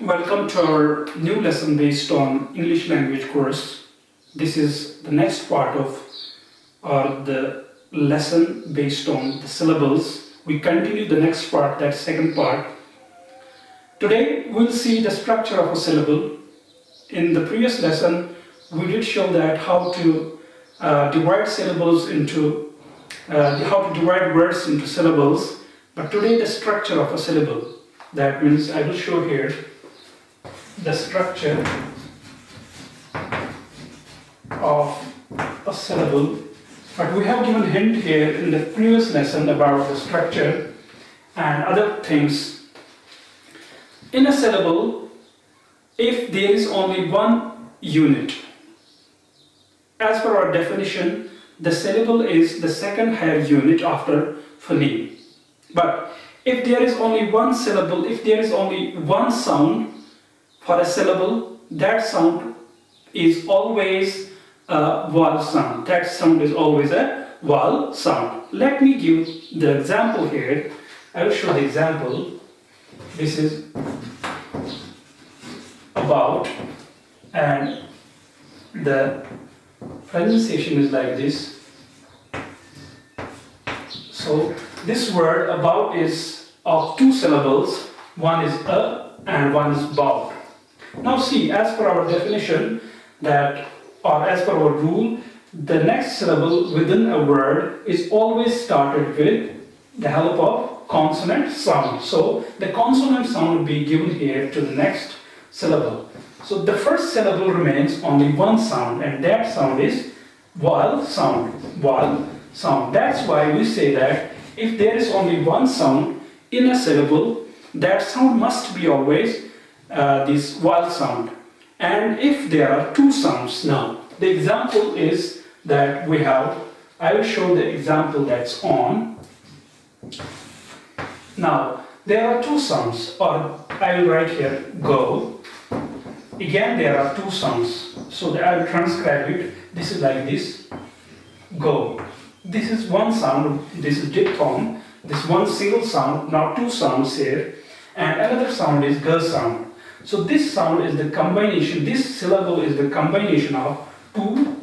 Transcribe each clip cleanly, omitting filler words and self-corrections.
Welcome to our new lesson based on English language course. This is the next part of the lesson based on the syllables. We continue the next part, that second part. Today we'll see the structure of a syllable. In the previous lesson we did show that how to divide syllables into how to divide words into syllables, but today the structure of a syllable. That means I will show here the structure of a syllable, but we have given a hint here in the previous lesson about the structure and other things. In a syllable, if there is only one unit, as per our definition, the syllable is the second higher unit after phoneme. But if there is only one syllable, if there is only one sound for a syllable, that sound is always a vowel sound. That sound is always a vowel sound. Let me give the example here. I will show the example. This is about, and the pronunciation is like this. So this word about is of two syllables. One is a and one is about. Now see, as per our definition, that, or as per our rule, the next syllable within a word is always started with the help of consonant sound. So the consonant sound will be given here to the next syllable. So the first syllable remains only one sound, and that sound is vowel sound. Vowel sound. That's why we say that if there is only one sound in a syllable, that sound must be always this vowel sound. And if there are two sounds, now the example is that we have, I will show the example that's on. Now there are two sounds, or I will write here go. Again there are two sounds, so I will transcribe it. This is like this, go. This is one sound, this is diphthong, this one single sound, now two sounds here, and another sound is g sound. So this sound is the combination, this syllable is the combination of two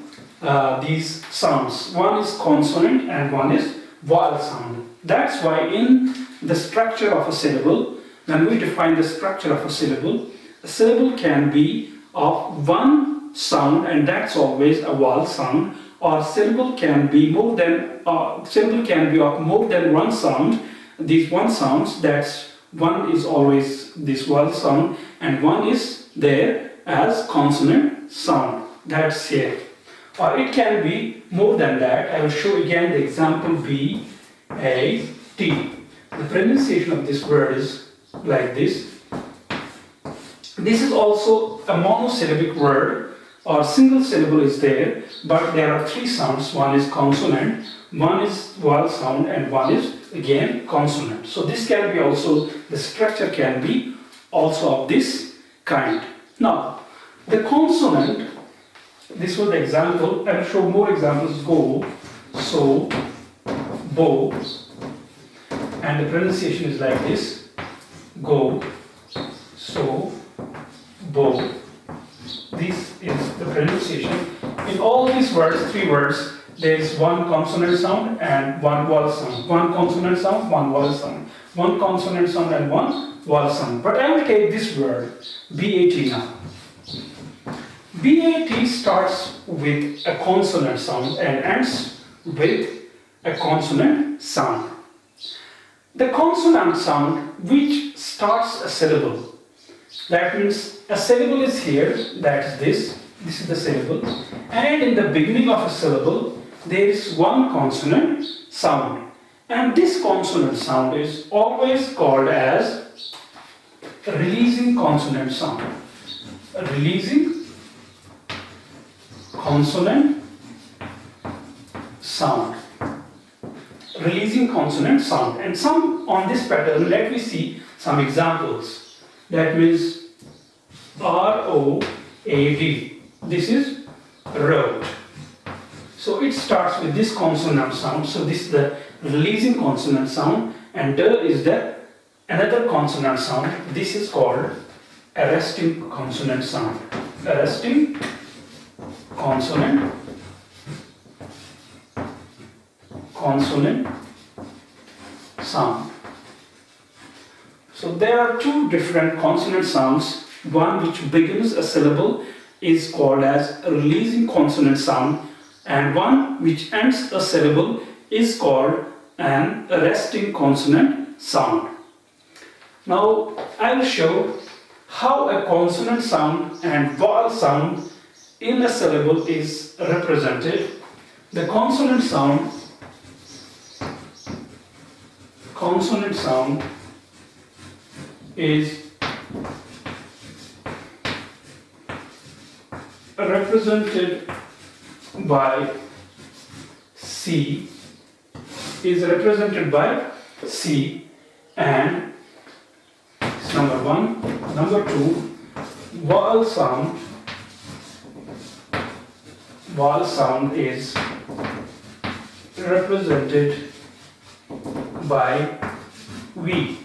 these sounds. One is consonant and one is vowel sound. That's why in the structure of a syllable, when we define the structure of a syllable can be of one sound, and that's always a vowel sound, or syllable can be more than of more than one sound. These one sounds, that's one is always this vowel sound, and one is there as consonant sound. That's here. Or it can be more than that. I will show again the example B A T. The pronunciation of this word is like this. This is also a monosyllabic word, or single syllable is there, but there are three sounds. One is consonant, one is vowel sound, and one is again consonant. So this can be also, the structure can be also of this kind. Now the consonant, this was the example. I will show more examples. Go, so, bo, and the pronunciation is like this, go, so, bo. This is the pronunciation. In all these words, three words, there is one consonant sound and one vowel sound. One consonant sound, one vowel sound. One consonant sound and one vowel sound. But I will take this word, BAT now. BAT starts with a consonant sound and ends with a consonant sound. The consonant sound which starts a syllable, that means a syllable is here, that is this is the syllable, and in the beginning of a syllable there is one consonant sound, and this consonant sound is always called as a releasing consonant sound. A releasing consonant sound. Releasing consonant sound. And some on this pattern, let me see some examples. That means R-O-A-D. This is road. So it starts with this consonant sound. So this is the releasing consonant sound, and D is the another consonant sound. This is called arresting consonant sound. Arresting consonant sound. So there are two different consonant sounds. One which begins a syllable is called as a releasing consonant sound, and one which ends a syllable is called an arresting consonant sound. Now I will show how a consonant sound and vowel sound in a syllable is represented. The consonant sound is represented by C, and it's number one. Number two, vowel sound is represented by V.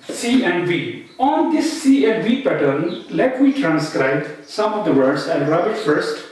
C and V. On this C and V pattern, let me transcribe some of the words. I'll rub it first.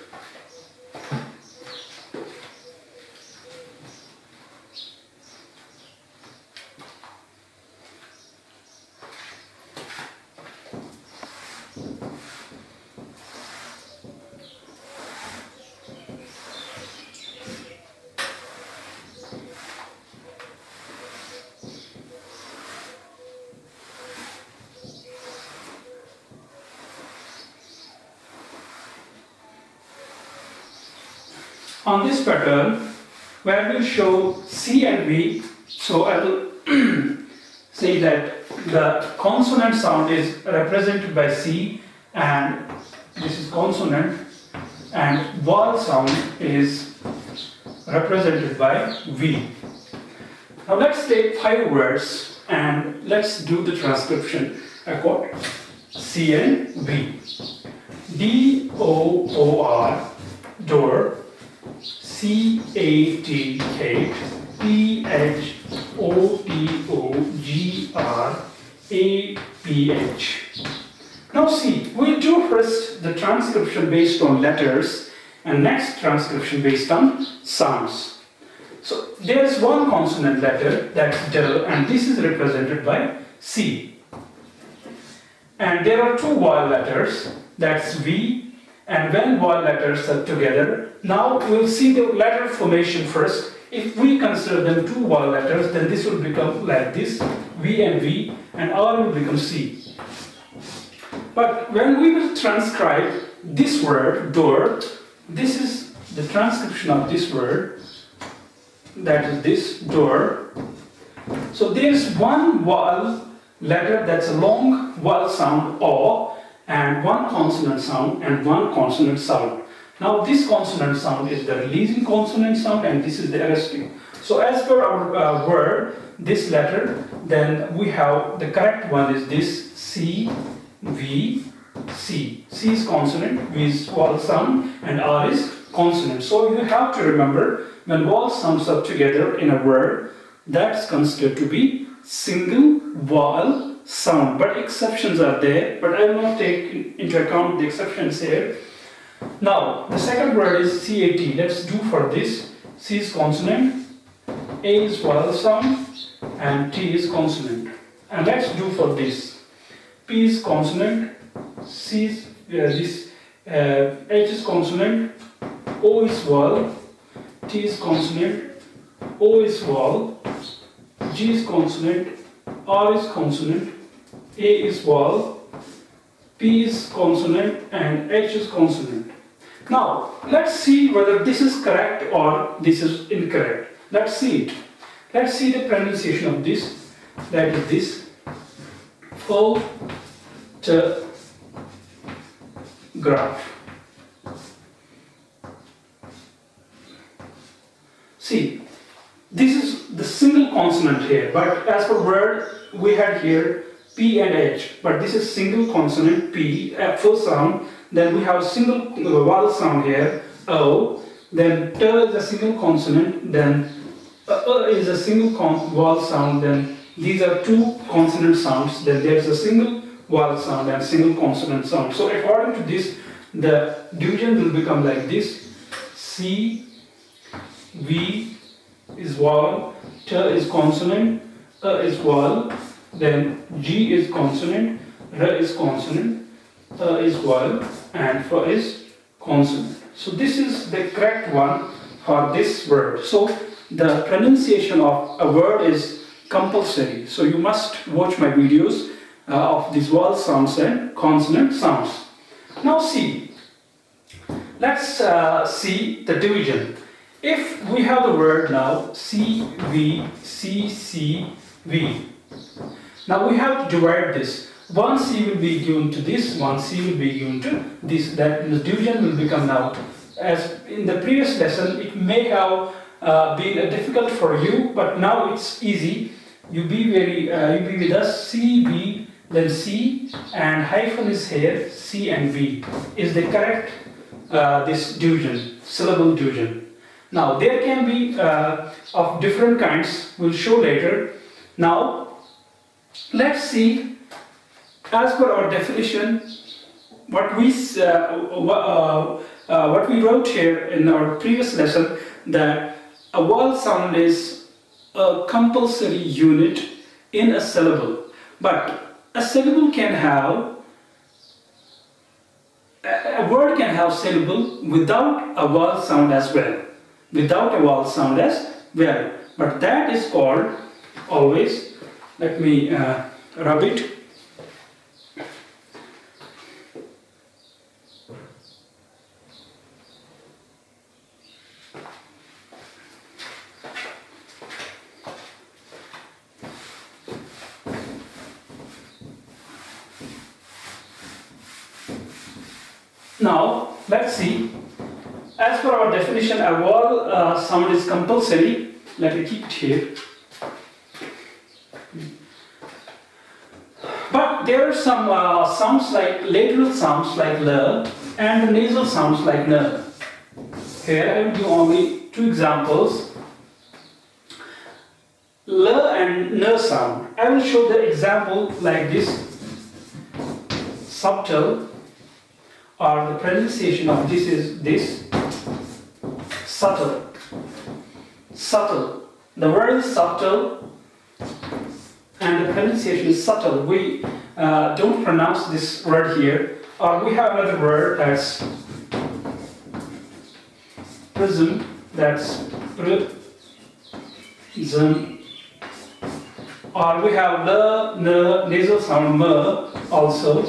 On this pattern, where we show C and V, so I will say that the consonant sound is represented by C, and this is consonant, and vowel sound is represented by V. Now let's take 5 words and let's do the transcription. I got C and V. D-O-O-R, door. C-A-T, cake. P-H-O-T-O-G-R-A-P-H. Now see, we'll do first the transcription based on letters and next transcription based on sounds. So there's one consonant letter, that's D, and this is represented by C. And there are 2 vowel letters, that's V. And when vowel letters are together, now we'll see the letter formation first. If we consider them 2 vowel letters, then this will become like this, V and V, and R will become C. But when we will transcribe this word, door, this is the transcription of this word, that is this, door. So there's one vowel letter that's a long vowel sound, O, and one consonant sound and one consonant sound. Now this consonant sound is the releasing consonant sound and this is the arresting. So as per our word, this letter, then we have the correct one is this C, V, C. C is consonant, V is vowel sound, and R is consonant. So you have to remember, when vowel sounds are together in a word, that's considered to be single vowel sound, but exceptions are there, but I will not take into account the exceptions here. Now the second word is CAT. Let's do for this. C is consonant, A is vowel sound, and T is consonant. And let's do for this. P is consonant, C is H is consonant, O is vowel, T is consonant, O is vowel, G is consonant, R is consonant, A is vowel, P is consonant, and H is consonant. Now, let's see whether this is correct or this is incorrect. Let's see it. Let's see the pronunciation of this. That is this. Photograph. See, this is the single consonant here, but as per word, we had here P and H, but this is single consonant P, full sound. Then we have single vowel sound here, O. Then T is a single consonant. Then is a single vowel sound. Then these are 2 consonant sounds. Then there's a single vowel sound and single consonant sound. So according to this, the division will become like this: C, V is vowel, T is consonant, A is vowel, then G is consonant, R is consonant, A is vowel, and F is consonant. So this is the correct one for this word. So the pronunciation of a word is compulsory. So you must watch my videos of these vowel sounds and consonant sounds. Now see, let's see the division. If we have the word now C, V, C, C, V. Now we have to divide this. One C will be given to this, one C will be given to this. That the division will become now. As in the previous lesson, it may have been difficult for you, but now it's easy. You be with us. C, V, then C, and hyphen is here. C and V is the correct this division, syllable division. Now there can be of different kinds. We'll show later. Now let's see. As per our definition, what we wrote here in our previous lesson, that a vowel sound is a compulsory unit in a syllable. But a syllable can have, a word can have syllable without a vowel sound as well. Without a vowel sound as well. But that is called always, let me rub it. Now, let's see. As per our definition, a vowel sound is compulsory. Let me keep it here. But there are some sounds like lateral sounds like L and the nasal sounds like N. Here I will give only two examples. L and N sound. I will show the example like this. Subtle, or the pronunciation of this is this. Subtle. Subtle. The word is subtle and the pronunciation is subtle. We don't pronounce this word here. Or we have another word that's prism. That's prism. Or we have the nasal sound m also.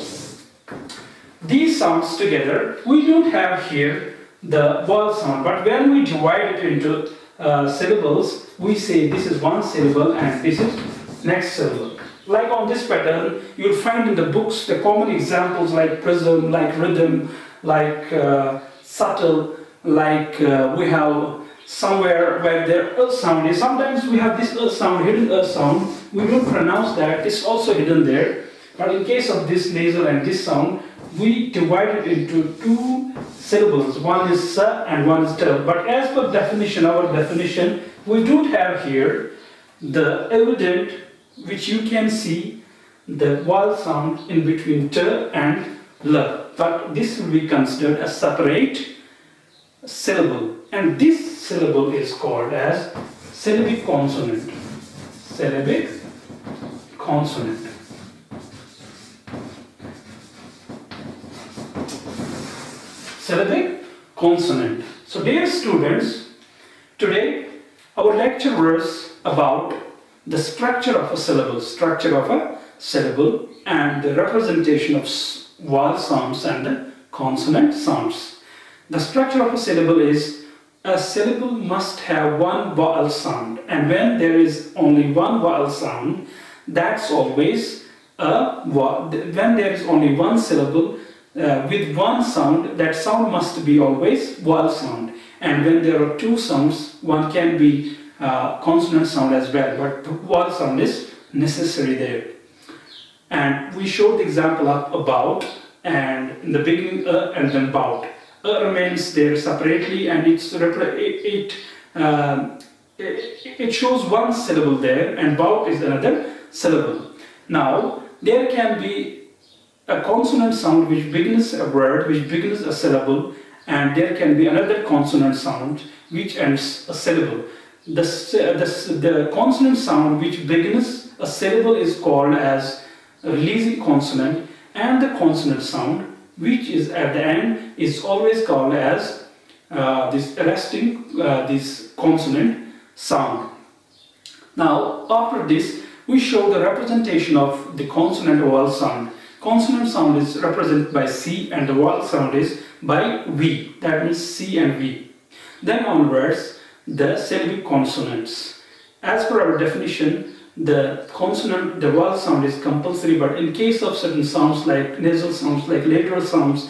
These sounds together, we don't have here the vowel sound, but when we divide it into syllables, we say this is one syllable and this is next syllable. Like on this pattern, you'll find in the books the common examples like prism, like rhythm, like subtle, like we have somewhere where the sound is. Sometimes we have this sound, hidden sound. We don't pronounce that. It's also hidden there. But in case of this nasal and this sound, we divide it into two syllables. One is sa and one is ta. But as per definition, our definition, we don't have here the evident, which you can see the vowel sound in between ta and la. But this will be considered a separate syllable. And this syllable is called as syllabic consonant. Syllabic consonant. Syllabic consonant. So dear students, today our lecture was about the structure of a syllable, and the representation of vowel sounds and the consonant sounds. The structure of a syllable is a syllable must have one vowel sound, and when there is only one vowel sound, that's always when there is only one syllable with one sound, that sound must be always vowel sound. And when there are two sounds, one can be consonant sound as well, but vowel sound is necessary there. And we showed the example of about, and in the beginning and then bout. Remains there separately, and it shows one syllable there, and bout is another syllable. Now there can be a consonant sound which begins a word, which begins a syllable, and there can be another consonant sound which ends a syllable. The consonant sound which begins a syllable is called as a releasing consonant, and the consonant sound which is at the end is always called as this arresting this consonant sound. Now after this we show the representation of the consonant vowel sound. Consonant sound is represented by C and the vowel sound is by V. That means C and V. Then onwards the syllabic consonants. As per our definition, the consonant, the vowel sound is compulsory, but in case of certain sounds like nasal sounds, like lateral sounds,